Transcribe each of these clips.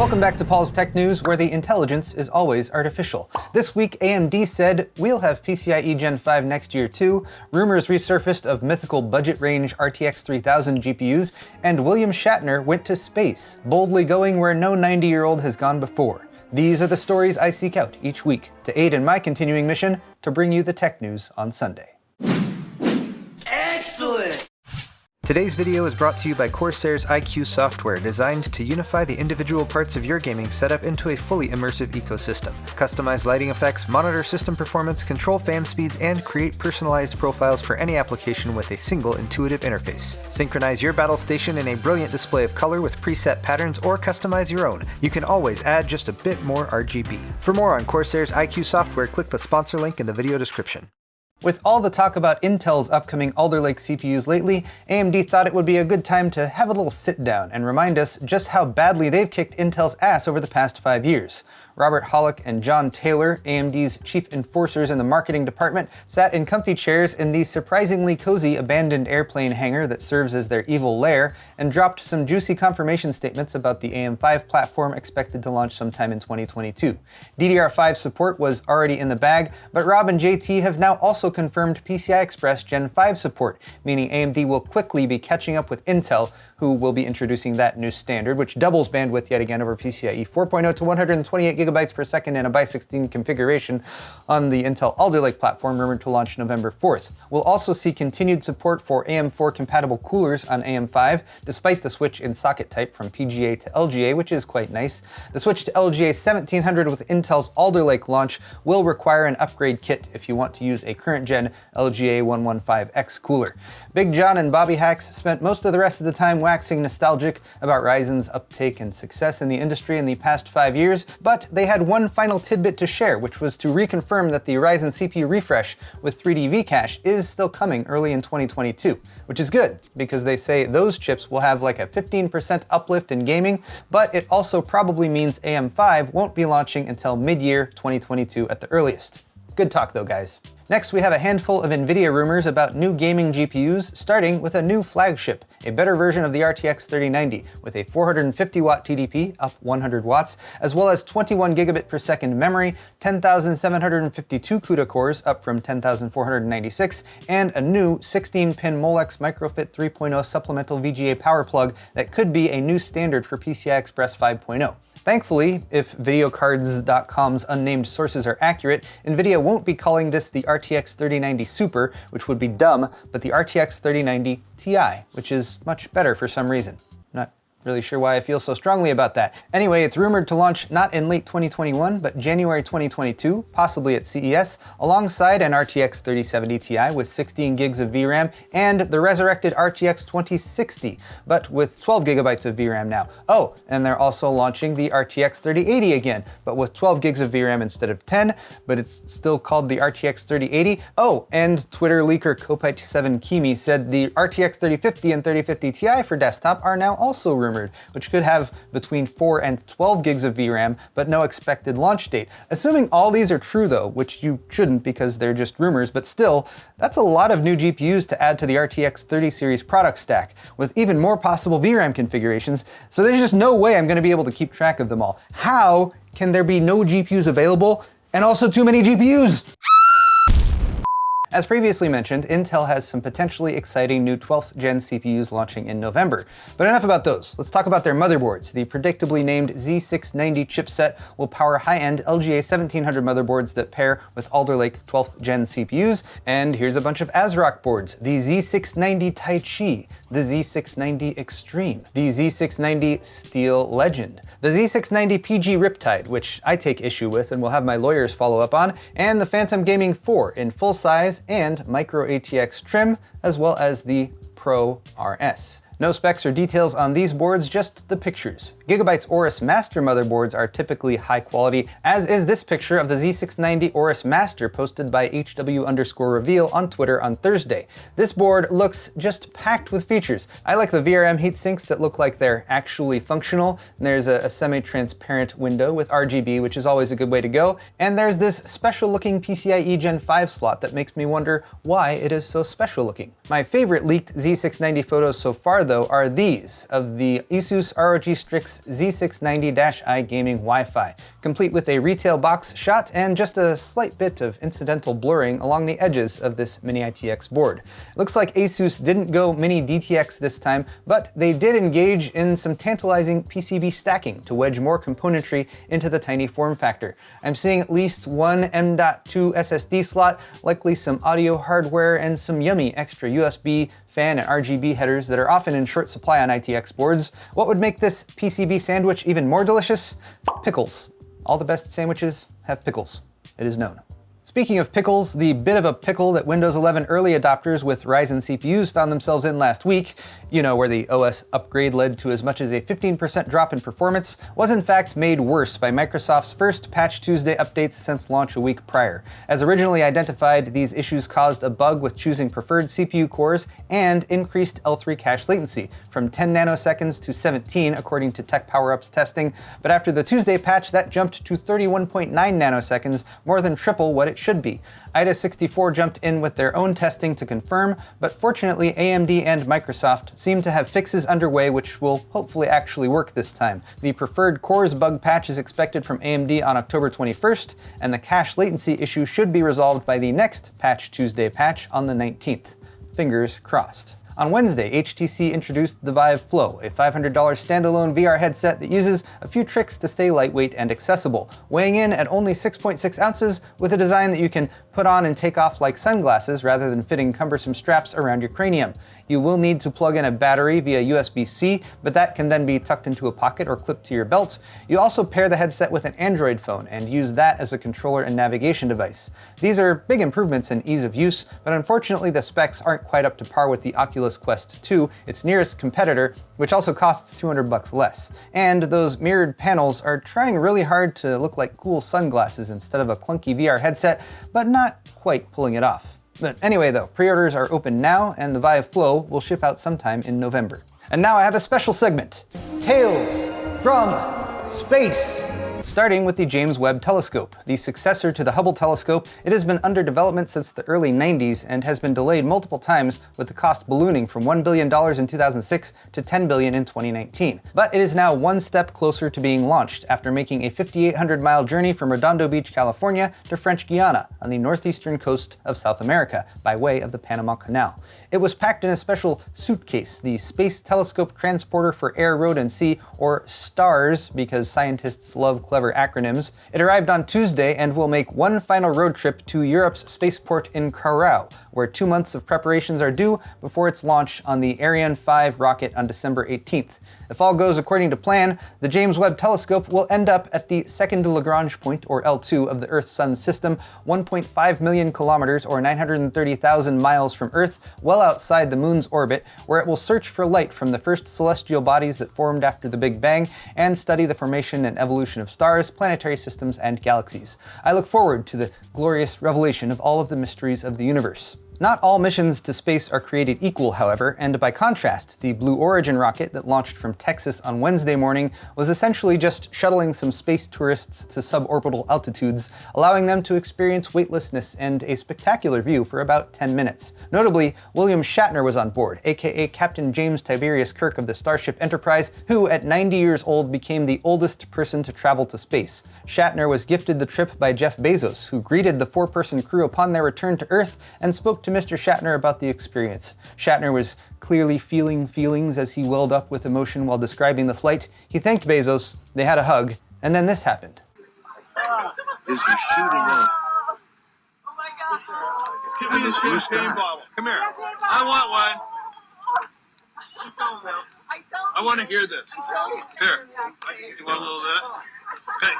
Welcome back to Paul's Tech News, where the intelligence is always artificial. This week, AMD said we'll have PCIe Gen 5 next year too, rumors resurfaced of mythical budget range RTX 3000 GPUs, and William Shatner went to space, boldly going where no 90-year-old has gone before. These are the stories I seek out each week to aid in my continuing mission to bring you the tech news on Sunday. Excellent! Today's video is brought to you by Corsair's iCUE software, designed to unify the individual parts of your gaming setup into a fully immersive ecosystem. Customize lighting effects, monitor system performance, control fan speeds, and create personalized profiles for any application with a single intuitive interface. Synchronize your battle station in a brilliant display of color with preset patterns, or customize your own. You can always add just a bit more RGB. For more on Corsair's iCUE software, click the sponsor link in the video description. With all the talk about Intel's upcoming Alder Lake CPUs lately, AMD thought it would be a good time to have a little sit down and remind us just how badly they've kicked Intel's ass over the past 5 years. Robert Hollick and John Taylor, AMD's chief enforcers in the marketing department, sat in comfy chairs in the surprisingly cozy abandoned airplane hangar that serves as their evil lair, and dropped some juicy confirmation statements about the AM5 platform expected to launch sometime in 2022. DDR5 support was already in the bag, but Rob and JT have now also confirmed PCI Express Gen 5 support, meaning AMD will quickly be catching up with Intel, who will be introducing that new standard, which doubles bandwidth yet again over PCIe 4.0 to 128 gigabytes per second in a by 16 configuration on the Intel Alder Lake platform, rumored to launch November 4th. We'll also see continued support for AM4 compatible coolers on AM5, despite the switch in socket type from PGA to LGA, which is quite nice. The switch to LGA 1700 with Intel's Alder Lake launch will require an upgrade kit if you want to use a current gen LGA 115X cooler. Big John and Bobby Hacks spent most of the rest of the time waxing nostalgic about Ryzen's uptake and success in the industry in the past 5 years, but they had one final tidbit to share, which was to reconfirm that the Ryzen CPU refresh with 3D V-Cache is still coming early in 2022, which is good, because they say those chips will have like a 15% uplift in gaming, but it also probably means AM5 won't be launching until mid-year 2022 at the earliest. Good talk though, guys. Next, we have a handful of NVIDIA rumors about new gaming GPUs, starting with a new flagship, a better version of the RTX 3090, with a 450 watt TDP, up 100 watts, as well as 21 gigabit per second memory, 10,752 CUDA cores, up from 10,496, and a new 16-pin Molex Microfit 3.0 supplemental VGA power plug that could be a new standard for PCI Express 5.0. Thankfully, if videocards.com's unnamed sources are accurate, NVIDIA won't be calling this the RTX 3090 Super, which would be dumb, but the RTX 3090 Ti, which is much better for some reason. Not really sure why I feel so strongly about that. Anyway, it's rumored to launch not in late 2021, but January 2022, possibly at CES, alongside an RTX 3070 Ti with 16 gigs of VRAM and the resurrected RTX 2060, but with 12 gigabytes of VRAM now. Oh, and they're also launching the RTX 3080 again, but with 12 gigs of VRAM instead of 10, but it's still called the RTX 3080. Oh, and Twitter leaker Kopite7Kimi said the RTX 3050 and 3050 Ti for desktop are now also rumored, which could have between 4 and 12 gigs of VRAM, but no expected launch date. Assuming all these are true though, which you shouldn't because they're just rumors, but still, that's a lot of new GPUs to add to the RTX 30 series product stack, with even more possible VRAM configurations, so there's just no way I'm going to be able to keep track of them all. How can there be no GPUs available and also too many GPUs? As previously mentioned, Intel has some potentially exciting new 12th gen CPUs launching in November. But enough about those. Let's talk about their motherboards. The predictably named Z690 chipset will power high-end LGA 1700 motherboards that pair with Alder Lake 12th gen CPUs. And here's a bunch of AsRock boards. The Z690 Tai Chi, the Z690 Extreme, the Z690 Steel Legend, the Z690 PG Riptide, which I take issue with and will have my lawyers follow up on, and the Phantom Gaming 4 in full size and micro ATX trim, as well as the Pro RS. No specs or details on these boards, just the pictures. Gigabyte's Aorus Master motherboards are typically high quality, as is this picture of the Z690 Aorus Master posted by HW_reveal on Twitter on Thursday. This board looks just packed with features. I like the VRM heatsinks that look like they're actually functional. And there's a semi-transparent window with RGB, which is always a good way to go. And there's this special looking PCIe Gen 5 slot that makes me wonder why it is so special looking. My favorite leaked Z690 photos so far though, are these of the ASUS ROG Strix Z690-i gaming Wi-Fi, complete with a retail box shot and just a slight bit of incidental blurring along the edges of this mini ITX board. It looks like ASUS didn't go mini DTX this time, but they did engage in some tantalizing PCB stacking to wedge more componentry into the tiny form factor. I'm seeing at least one M.2 SSD slot, likely some audio hardware, and some yummy extra USB, fan, and RGB headers that are often in short supply on ITX boards. What would make this PCB sandwich even more delicious? Pickles. All the best sandwiches have pickles. It is known. Speaking of pickles, the bit of a pickle that Windows 11 early adopters with Ryzen CPUs found themselves in last week, you know, where the OS upgrade led to as much as a 15% drop in performance, was in fact made worse by Microsoft's first Patch Tuesday updates since launch a week prior. As originally identified, these issues caused a bug with choosing preferred CPU cores and increased L3 cache latency from 10 nanoseconds to 17 according to Tech PowerUp's testing, but after the Tuesday patch that jumped to 31.9 nanoseconds, more than triple what it should be. IDA64 jumped in with their own testing to confirm, but fortunately AMD and Microsoft seem to have fixes underway which will hopefully actually work this time. The preferred cores bug patch is expected from AMD on October 21st, and the cache latency issue should be resolved by the next Patch Tuesday patch on the 19th. Fingers crossed. On Wednesday, HTC introduced the Vive Flow, a $500 standalone VR headset that uses a few tricks to stay lightweight and accessible, weighing in at only 6.6 ounces with a design that you can put on and take off like sunglasses rather than fitting cumbersome straps around your cranium. You will need to plug in a battery via USB-C, but that can then be tucked into a pocket or clipped to your belt. You also pair the headset with an Android phone and use that as a controller and navigation device. These are big improvements in ease of use, but unfortunately the specs aren't quite up to par with the Oculus Quest 2, its nearest competitor, which also costs $200 less. And those mirrored panels are trying really hard to look like cool sunglasses instead of a clunky VR headset, but not quite pulling it off. But anyway though, pre-orders are open now, and the Vive Flow will ship out sometime in November. And now I have a special segment, Tales from Space! Starting with the James Webb Telescope, the successor to the Hubble telescope. It has been under development since the early 90s and has been delayed multiple times, with the cost ballooning from $1 billion in 2006 to $10 billion in 2019. But it is now one step closer to being launched after making a 5,800-mile journey from Redondo Beach, California to French Guiana on the northeastern coast of South America by way of the Panama Canal. It was packed in a special suitcase, the Space Telescope Transporter for Air, Road, and Sea, or STARS, because scientists love clever acronyms. It arrived on Tuesday and will make one final road trip to Europe's spaceport in Carau, where 2 months of preparations are due before its launch on the Ariane 5 rocket on December 18th. If all goes according to plan, the James Webb Telescope will end up at the second Lagrange point, or L2, of the Earth-Sun system, 1.5 million kilometers or 930,000 miles from Earth, well outside the Moon's orbit, where it will search for light from the first celestial bodies that formed after the Big Bang and study the formation and evolution of stars, planetary systems, and galaxies. I look forward to the glorious revelation of all of the mysteries of the universe. Not all missions to space are created equal, however, and by contrast, the Blue Origin rocket that launched from Texas on Wednesday morning was essentially just shuttling some space tourists to suborbital altitudes, allowing them to experience weightlessness and a spectacular view for about 10 minutes. Notably, William Shatner was on board, aka Captain James Tiberius Kirk of the Starship Enterprise, who at 90 years old became the oldest person to travel to space. Shatner was gifted the trip by Jeff Bezos, who greeted the four-person crew upon their return to Earth and spoke to Mr. Shatner about the experience. Shatner was clearly feeling feelings as he welled up with emotion while describing the flight. He thanked Bezos, they had a hug, and then this happened. Is she shooting up? Oh my God. Give me a champagne bottle. Come here. I want one. I want to hear this. Here. You want a little of this? Hey.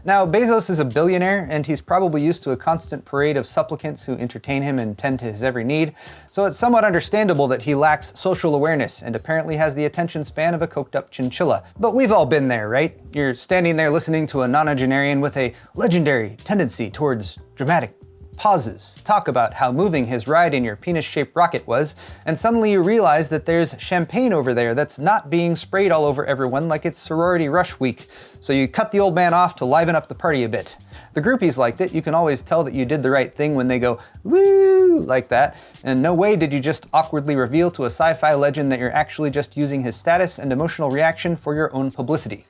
Now, Bezos is a billionaire, and he's probably used to a constant parade of supplicants who entertain him and tend to his every need, so it's somewhat understandable that he lacks social awareness and apparently has the attention span of a coked-up chinchilla. But we've all been there, right? You're standing there listening to a nonagenarian with a legendary tendency towards dramatic pauses, talk about how moving his ride in your penis-shaped rocket was, and suddenly you realize that there's champagne over there that's not being sprayed all over everyone like it's sorority rush week, so you cut the old man off to liven up the party a bit. The groupies liked it. You can always tell that you did the right thing when they go, woo, like that, and no way did you just awkwardly reveal to a sci-fi legend that you're actually just using his status and emotional reaction for your own publicity.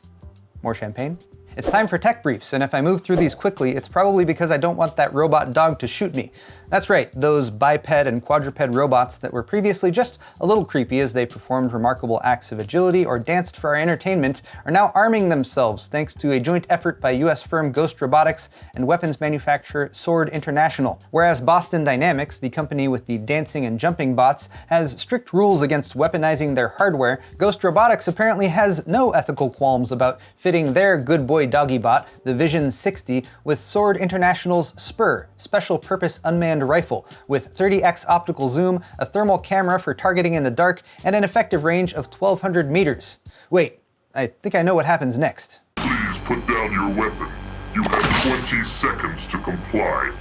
More champagne? It's time for tech briefs, and if I move through these quickly, it's probably because I don't want that robot dog to shoot me. That's right, those biped and quadruped robots that were previously just a little creepy as they performed remarkable acts of agility or danced for our entertainment are now arming themselves thanks to a joint effort by US firm Ghost Robotics and weapons manufacturer Sword International. Whereas Boston Dynamics, the company with the dancing and jumping bots, has strict rules against weaponizing their hardware, Ghost Robotics apparently has no ethical qualms about fitting their good boy doggy bot, the Vision 60, with Sword International's Spur, special purpose unmanned rifle, with 30x optical zoom, a thermal camera for targeting in the dark, and an effective range of 1,200 meters. Wait, I think I know what happens next. Please put down your weapon. You have 20 seconds to comply.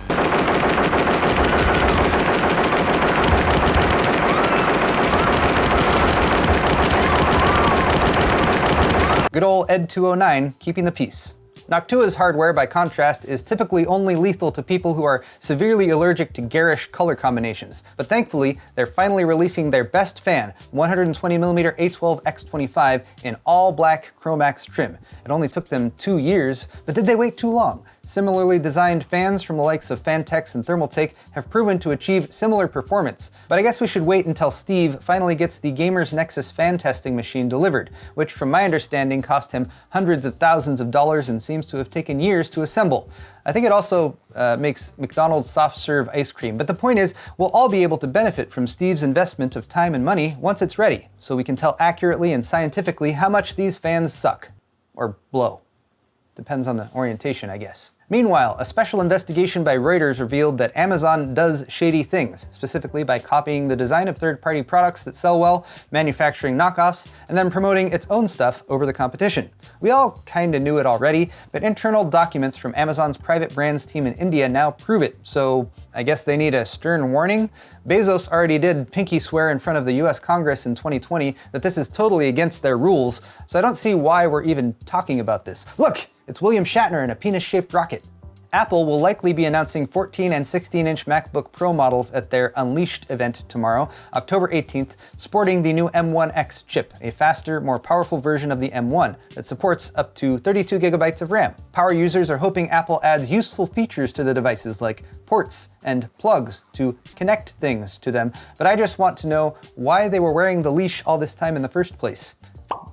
Good ol' Ed 209, keeping the peace. Noctua's hardware, by contrast, is typically only lethal to people who are severely allergic to garish color combinations, but thankfully, they're finally releasing their best fan, 120mm A12X25, in all black Chromax trim. It only took them 2 years, but did they wait too long? Similarly designed fans from the likes of Fantex and Thermaltake have proven to achieve similar performance, but I guess we should wait until Steve finally gets the Gamers Nexus fan testing machine delivered, which from my understanding cost him hundreds of thousands of dollars and seems to have taken years to assemble. I think it also makes McDonald's soft serve ice cream, but the point is, we'll all be able to benefit from Steve's investment of time and money once it's ready, so we can tell accurately and scientifically how much these fans suck. Or blow. Depends on the orientation, I guess. Meanwhile, a special investigation by Reuters revealed that Amazon does shady things, specifically by copying the design of third-party products that sell well, manufacturing knockoffs, and then promoting its own stuff over the competition. We all kinda knew it already, but internal documents from Amazon's private brands team in India now prove it, so I guess they need a stern warning? Bezos already did pinky swear in front of the US Congress in 2020 that this is totally against their rules, so I don't see why we're even talking about this. Look! It's William Shatner in a penis-shaped rocket. Apple will likely be announcing 14 and 16-inch MacBook Pro models at their Unleashed event tomorrow, October 18th, sporting the new M1X chip, a faster, more powerful version of the M1 that supports up to 32 gigabytes of RAM. Power users are hoping Apple adds useful features to the devices like ports and plugs to connect things to them, but I just want to know why they were wearing the leash all this time in the first place.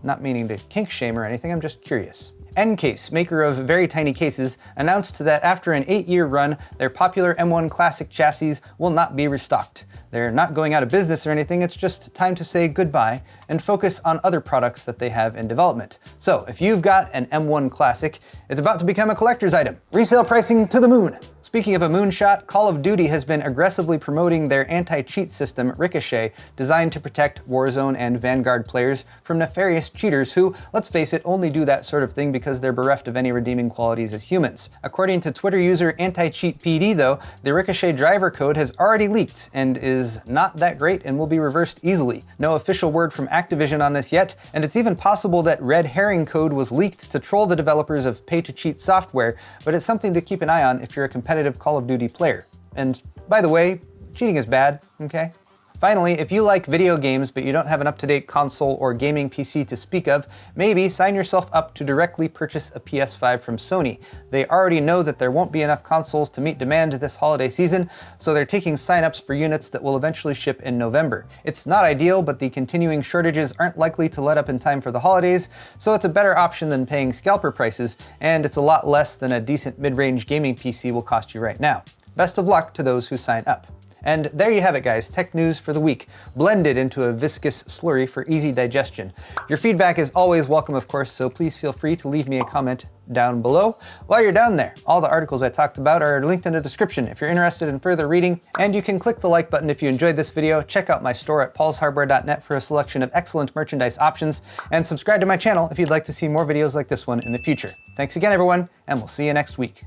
Not meaning to kink shame or anything, I'm just curious. NCASE, maker of very tiny cases, announced that after an 8-year run, their popular M1 Classic chassis will not be restocked. They're not going out of business or anything, it's just time to say goodbye and focus on other products that they have in development. So, if you've got an M1 Classic, it's about to become a collector's item. Resale pricing to the moon! Speaking of a moonshot, Call of Duty has been aggressively promoting their anti-cheat system, Ricochet, designed to protect Warzone and Vanguard players from nefarious cheaters who, let's face it, only do that sort of thing because they're bereft of any redeeming qualities as humans. According to Twitter user AntiCheatPD though, the Ricochet driver code has already leaked and is not that great and will be reversed easily. No official word from Activision on this yet, and it's even possible that red herring code was leaked to troll the developers of pay-to-cheat software, but it's something to keep an eye on if you're a competitive Call of Duty player. And by the way, cheating is bad, okay? Finally, if you like video games but you don't have an up-to-date console or gaming PC to speak of, maybe sign yourself up to directly purchase a PS5 from Sony. They already know that there won't be enough consoles to meet demand this holiday season, so they're taking sign-ups for units that will eventually ship in November. It's not ideal, but the continuing shortages aren't likely to let up in time for the holidays, so it's a better option than paying scalper prices, and it's a lot less than a decent mid-range gaming PC will cost you right now. Best of luck to those who sign up. And there you have it, guys, tech news for the week, blended into a viscous slurry for easy digestion. Your feedback is always welcome, of course, so please feel free to leave me a comment down below. While you're down there, all the articles I talked about are linked in the description if you're interested in further reading, and you can click the like button if you enjoyed this video, check out my store at paulshardware.net for a selection of excellent merchandise options, and subscribe to my channel if you'd like to see more videos like this one in the future. Thanks again, everyone, and we'll see you next week.